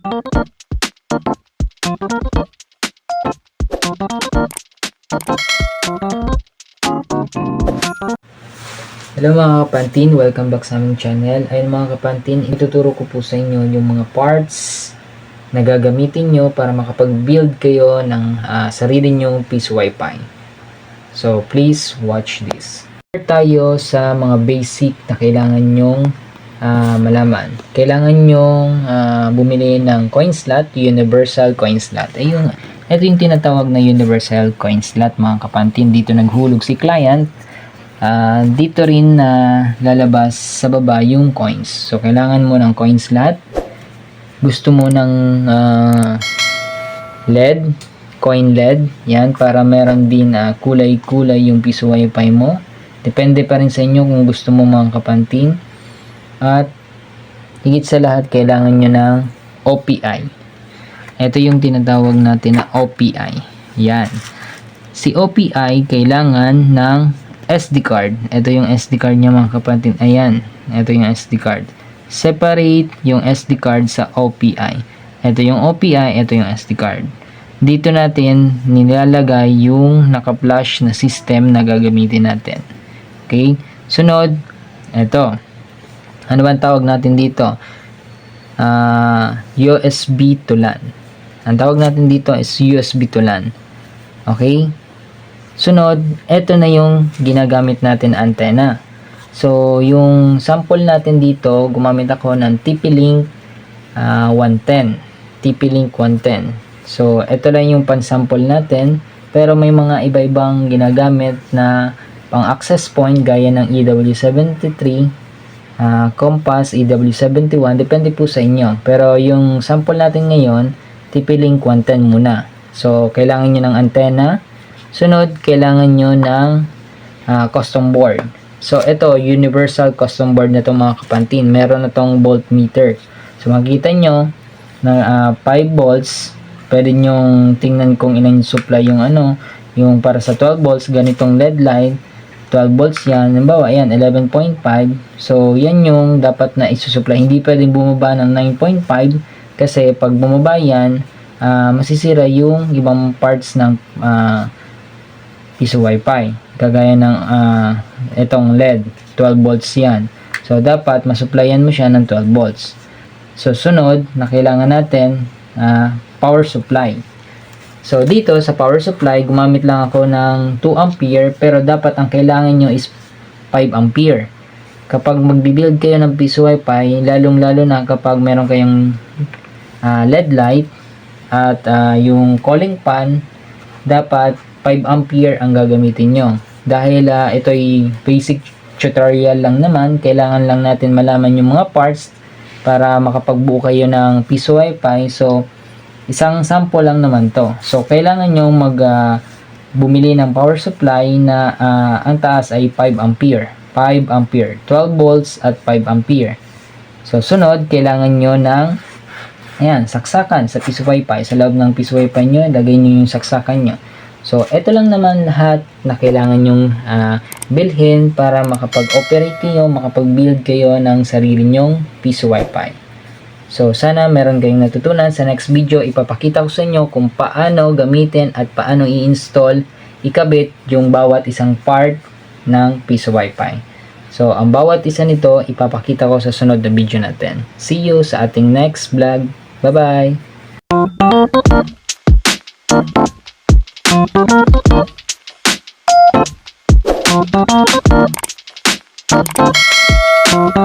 Hello mga kapantin, welcome back sa aming channel. Ayun mga kapantin, ituturo ko po sa inyo yung mga parts na gagamitin nyo para makapag-build kayo ng sarili nyong piece Wi-Fi. So please watch this. Start tayo sa mga basic na kailangan nyong malaman. Kailangan nyong bumili ng coin slot, universal coin slot. Ayun, ito yung tinatawag na universal coin slot mga kapantin. Dito naghulog si client. Dito rin lalabas sa baba yung coins. So kailangan mo ng coin slot. Gusto mo ng LED, coin LED. Yan, para meron din kulay-kulay yung piso Wi-Fi mo. Depende pa rin sa inyo kung gusto mo mga kapantin. At higit sa lahat, kailangan nyo ng OPI. Ito yung tinatawag natin na OPI. Yan. Si OPI kailangan ng SD card. Ito yung SD card niya mga kapantin. Ayan. Ito yung SD card. Separate yung SD card sa OPI. Ito yung OPI. Ito yung SD card. Dito natin nilalagay yung naka-flash na system na gagamitin natin. Okay. Sunod. Ito. Ano ba ang tawag natin dito? USB to LAN. Ang tawag natin dito is USB to LAN. Okay. Sunod, ito na yung ginagamit natin antena. So, yung sample natin dito, gumamit ako ng TP-Link 110. TP-Link 110. So, ito lang yung pan-sample natin. Pero may mga iba-ibang ginagamit na pang-access point gaya ng EW73, Compass, EW71. Depende po sa inyo. Pero yung sample natin ngayon, TP-Link 110 muna. So, kailangan nyo ng antena. Sunod, kailangan nyo ng custom board. So, ito, universal custom board na itong mga kapantin. Meron na itong voltmeter. So, makikita nyo na 5 volts. Pwede nyo tingnan kung ilan supply yung yung para sa 12 volts, ganitong LED light. 12 volts yan. Halimbawa, yan, 11.5. So, yan yung dapat na isusupply. Hindi pwedeng bumaba ng 9.5 kasi pag bumaba yan, masisira yung ibang parts ng piso Wi-Fi. Kagaya ng itong LED, 12 volts yan. So, dapat masupplyan mo siya ng 12 volts. So, sunod na kailangan natin power supply. So, dito sa power supply, gumamit lang ako ng 2 ampere pero dapat ang kailangan nyo is 5 ampere. Kapag magbibuild kayo ng piso Wi-Fi, lalong-lalo na kapag meron kayong LED light at yung calling pan, dapat 5 ampere ang gagamitin nyo. Dahil ito'y basic tutorial lang naman, kailangan lang natin malaman yung mga parts para makapagbuo kayo ng piso Wi-Fi. So, isang sample lang naman to. So, kailangan nyo bumili ng power supply na ang taas ay 5 ampere. 5 ampere. 12 volts at 5 ampere. So, sunod, kailangan nyo ng saksakan sa piso Wi-Fi. Sa loob ng piso Wi-Fi nyo, lagay nyo yung saksakan nyo. So, ito lang naman lahat na kailangan nyong bilhin para makapag-operate kayo, makapag-build kayo ng sarili nyong piso Wi-Fi. So, sana meron kayong natutunan. Sa next video, ipapakita ko sa inyo kung paano gamitin at paano i-install, ikabit yung bawat isang part ng piso Wi-Fi. So, ang bawat isa nito, ipapakita ko sa sunod na video natin. See you sa ating next vlog. Bye-bye!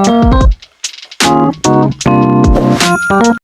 Thank you.